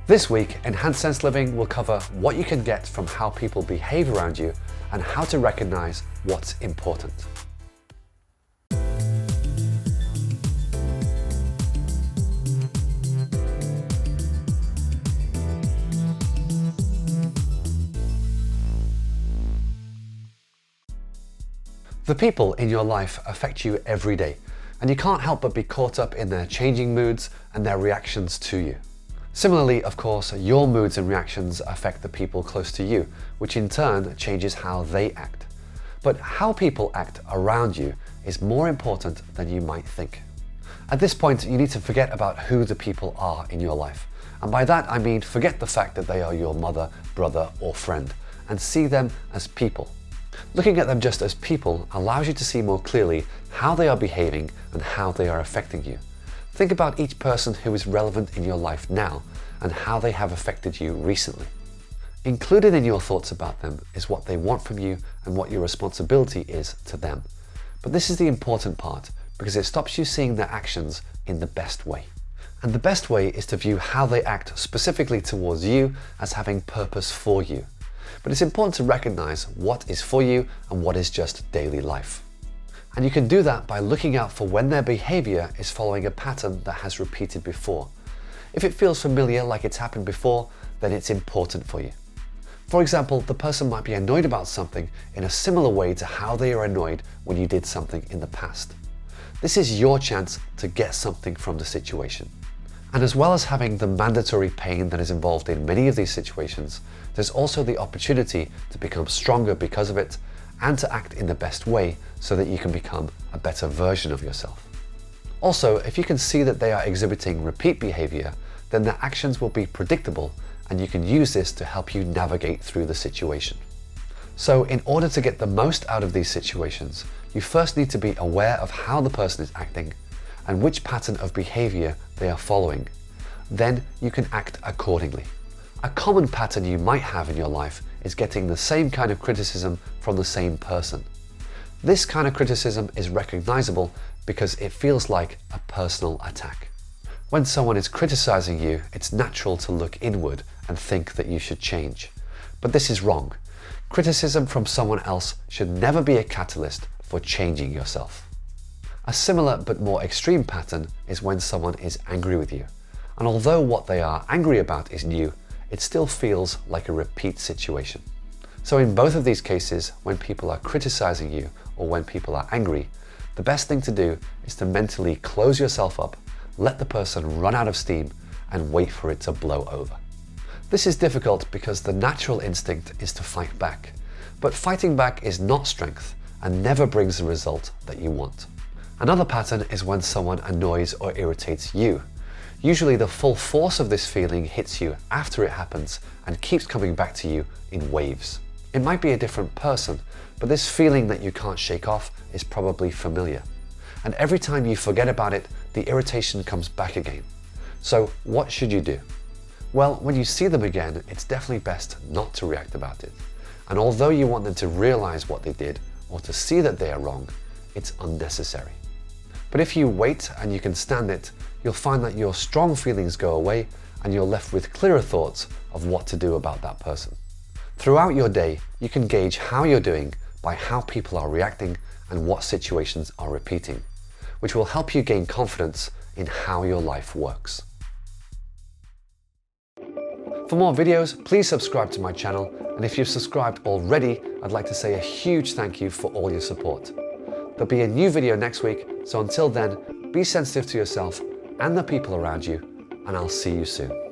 This week, Enhanced Sense Living will cover what you can get from how people behave around you and how to recognize what's important. The people in your life affect you every day, and you can't help but be caught up in their changing moods and their reactions to you. Similarly, of course, your moods and reactions affect the people close to you, which in turn changes how they act. But how people act around you is more important than you might think. At this point, you need to forget about who the people are in your life. And by that, I mean forget the fact that they are your mother, brother, or friend, and see them as people. Looking at them just as people allows you to see more clearly how they are behaving and how they are affecting you. Think about each person who is relevant in your life now and how they have affected you recently. Included in your thoughts about them is what they want from you and what your responsibility is to them. But this is the important part because it stops you seeing their actions in the best way. And the best way is to view how they act specifically towards you as having purpose for you. But it's important to recognize what is for you and what is just daily life. And you can do that by looking out for when their behavior is following a pattern that has repeated before. If it feels familiar, like it's happened before, then it's important for you. For example, the person might be annoyed about something in a similar way to how they are annoyed when you did something in the past. This is your chance to get something from the situation. And as well as having the mandatory pain that is involved in many of these situations, there's also the opportunity to become stronger because of it and to act in the best way so that you can become a better version of yourself. Also, if you can see that they are exhibiting repeat behavior, then their actions will be predictable and you can use this to help you navigate through the situation. So in order to get the most out of these situations, you first need to be aware of how the person is acting and which pattern of behavior they are following. Then you can act accordingly. A common pattern you might have in your life is getting the same kind of criticism from the same person. This kind of criticism is recognizable because it feels like a personal attack. When someone is criticizing you, it's natural to look inward and think that you should change. But this is wrong. Criticism from someone else should never be a catalyst for changing yourself. A similar but more extreme pattern is when someone is angry with you. And although what they are angry about is new, it still feels like a repeat situation. So in both of these cases, when people are criticizing you or when people are angry, the best thing to do is to mentally close yourself up, let the person run out of steam, and wait for it to blow over. This is difficult because the natural instinct is to fight back. But fighting back is not strength and never brings the result that you want. Another pattern is when someone annoys or irritates you. Usually the full force of this feeling hits you after it happens and keeps coming back to you in waves. It might be a different person, but this feeling that you can't shake off is probably familiar. And every time you forget about it, the irritation comes back again. So what should you do? Well, when you see them again, it's definitely best not to react about it. And although you want them to realize what they did or to see that they are wrong, it's unnecessary. But if you wait and you can stand it, you'll find that your strong feelings go away and you're left with clearer thoughts of what to do about that person. Throughout your day, you can gauge how you're doing by how people are reacting and what situations are repeating, which will help you gain confidence in how your life works. For more videos, please subscribe to my channel, and if you've subscribed already, I'd like to say a huge thank you for all your support. There'll be a new video next week, so until then, be sensitive to yourself and the people around you, and I'll see you soon.